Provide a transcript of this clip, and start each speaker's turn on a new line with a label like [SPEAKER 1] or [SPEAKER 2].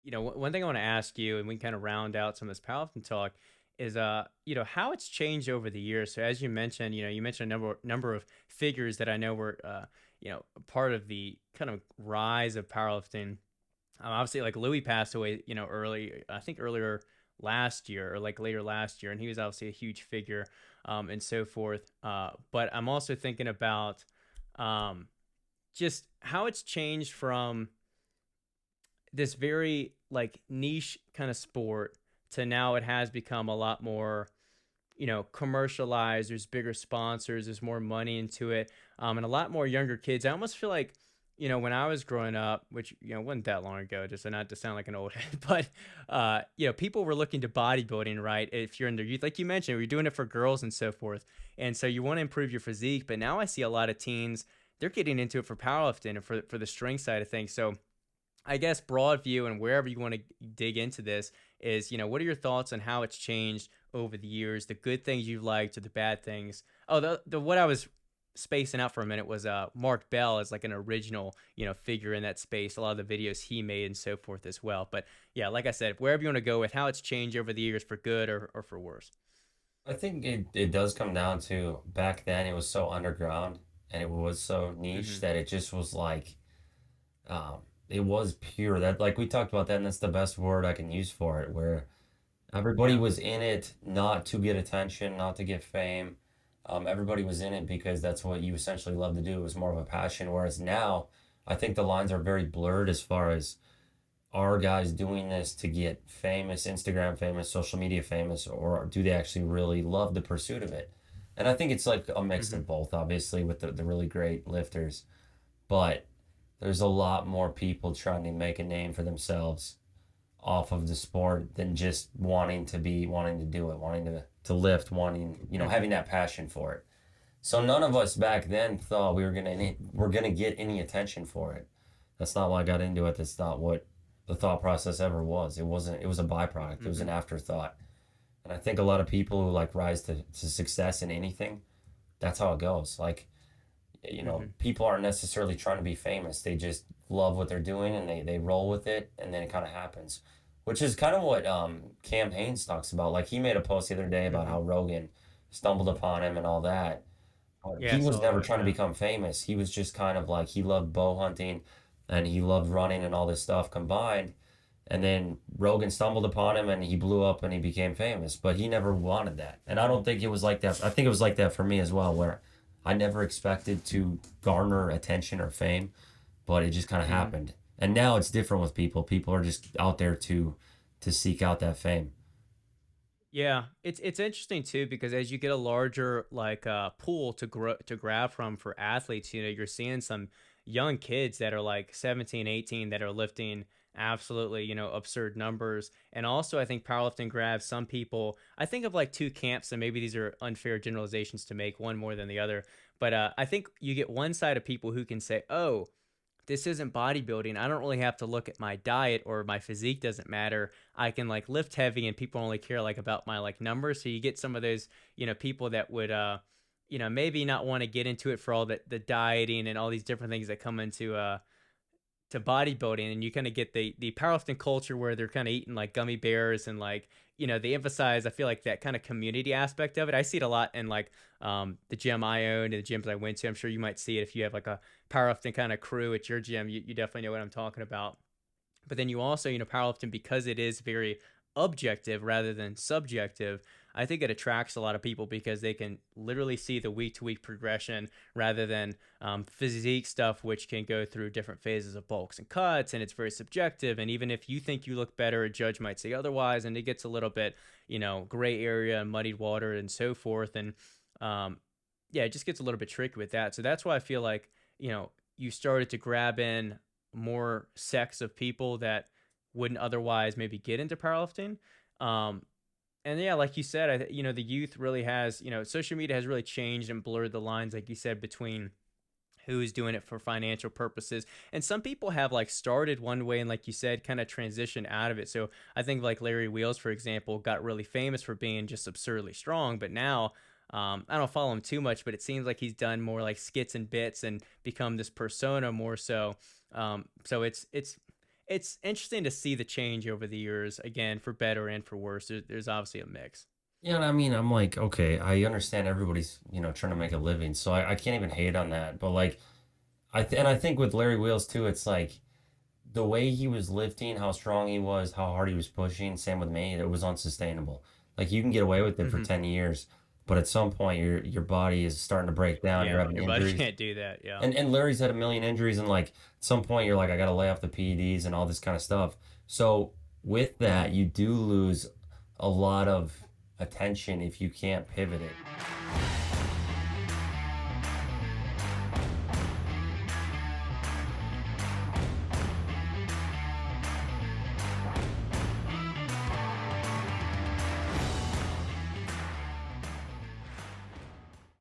[SPEAKER 1] One thing I want to ask you, and we can kind of round out some of this powerlifting talk, is how it's changed over the years. So as you mentioned, you mentioned a number of figures that I know were part of the kind of rise of powerlifting. Obviously, like Louis passed away, early, I think earlier last year or like later last year, and he was obviously a huge figure, and so forth. But I'm also thinking about um, just how it's changed from this very like niche kind of sport to now it has become a lot more commercialized. There's bigger sponsors, there's more money into it, and a lot more younger kids. I almost feel like when I was growing up, which wasn't that long ago, just not to sound like an old head, but people were looking to bodybuilding, right? If you're in their youth, like you mentioned, you're doing it for girls and so forth, and so you want to improve your physique. But now I see a lot of teens, they're getting into it for powerlifting and for the strength side of things. So I guess broad view and wherever you want to dig into this is, what are your thoughts on how it's changed over the years, the good things you've liked or the bad things? Oh, the what I was spacing out for a minute was Mark Bell as like an original, figure in that space, a lot of the videos he made and so forth as well. But yeah, like I said, wherever you want to go with how it's changed over the years for good or for worse.
[SPEAKER 2] I think it does come down to back then it was so underground and it was so niche
[SPEAKER 1] Mm-hmm.
[SPEAKER 2] that it just was like it was pure. That like we talked about that, and that's the best word I can use for it, where everybody
[SPEAKER 1] Yeah.
[SPEAKER 2] was in it not to get attention, not to get fame. Everybody was in it because that's what you essentially love to do. It was more of a passion. Whereas now, I think the lines are very blurred as far as are guys doing this to get famous, Instagram famous, social media famous, or do they actually really love the pursuit of it? And I think it's like a mix
[SPEAKER 1] Mm-hmm.
[SPEAKER 2] of both, obviously, with the really great lifters. But there's a lot more people trying to make a name for themselves off of the sport than just wanting to do it, wanting to lift, wanting,
[SPEAKER 1] Mm-hmm.
[SPEAKER 2] having that passion for it. So none of us back then thought we're gonna get any attention for it. That's not why I got into it. That's not what the thought process ever was. It wasn't. It was a byproduct. It was
[SPEAKER 1] Mm-hmm.
[SPEAKER 2] an afterthought. And I think a lot of people who like rise to success in anything, that's how it goes. Like,
[SPEAKER 1] Mm-hmm.
[SPEAKER 2] people aren't necessarily trying to be famous. They just love what they're doing and they roll with it, and then it kind of happens. Which is kind of what Cam Hanes talks about. Like he made a post the other day about
[SPEAKER 1] Mm-hmm.
[SPEAKER 2] how Rogan stumbled upon him and all that.
[SPEAKER 1] Yeah, I
[SPEAKER 2] He was
[SPEAKER 1] saw
[SPEAKER 2] never
[SPEAKER 1] that.
[SPEAKER 2] trying to
[SPEAKER 1] Yeah.
[SPEAKER 2] become famous. He was just kind of like he loved bow hunting and he loved running and all this stuff combined. And then Rogan stumbled upon him and he blew up and he became famous. But he never wanted that. And I don't think it was like that. I think it was like that for me as well, where I never expected to garner attention or fame, but it just kind of
[SPEAKER 1] Mm-hmm.
[SPEAKER 2] happened. And now it's different with people. People are just out there to seek out that fame.
[SPEAKER 1] Yeah, it's interesting too because as you get a larger like pool to grow to grab from for athletes, you're seeing some young kids that are like 17, 18 that are lifting absolutely, absurd numbers. And also I think powerlifting grabs some people. I think of like two camps, and maybe these are unfair generalizations to make one more than the other, but I think you get one side of people who can say, "Oh, this isn't bodybuilding. I don't really have to look at my diet or my physique doesn't matter. I can like lift heavy and people only care like about my like numbers." So you get some of those, people that would maybe not want to get into it for all the dieting and all these different things that come into to bodybuilding, and you kind of get the powerlifting culture where they're kind of eating like gummy bears and like they emphasize, I feel like, that kind of community aspect of it. I see it a lot in like the gym I owned and the gyms I went to. I'm sure you might see it if you have like a powerlifting kind of crew at your gym. You definitely know what I'm talking about. But then you also, powerlifting, because it is very objective rather than subjective, I think it attracts a lot of people because they can literally see the week to week progression rather than physique stuff, which can go through different phases of bulks and cuts, and it's very subjective. And even if you think you look better, a judge might say otherwise, and it gets a little bit, gray area and muddied water and so forth. And um, yeah, it just gets a little bit tricky with that. So that's why I feel like, you started to grab in more sects of people that wouldn't otherwise maybe get into powerlifting. Um, and yeah, like you said, the youth really has, social media has really changed and blurred the lines, like you said, between who's doing it for financial purposes. And some people have like started one way and, like you said, kind of transitioned out of it. So I think like Larry Wheels, for example, got really famous for being just absurdly strong, but now I don't follow him too much, but it seems like he's done more like skits and bits and become this persona more so. So it's interesting to see the change over the years, again, for better and for worse. There's obviously a mix.
[SPEAKER 2] Yeah, and I mean, I'm like, okay, I understand everybody's, trying to make a living, so I can't even hate on that. But like, and I think with Larry Wheels too, it's like the way he was lifting, how strong he was, how hard he was pushing. Same with me, it was unsustainable. Like you can get away with it for
[SPEAKER 1] Hmm.
[SPEAKER 2] 10 years, but at some point, your body is starting to break down. You're
[SPEAKER 1] Yeah,
[SPEAKER 2] having
[SPEAKER 1] your body
[SPEAKER 2] injuries,
[SPEAKER 1] can't do that. Yeah.
[SPEAKER 2] and Larry's had a million injuries, and like at some point, you're like, I got to lay off the PEDs and all this kind of stuff. So with that, you do lose a lot of attention if you can't pivot it.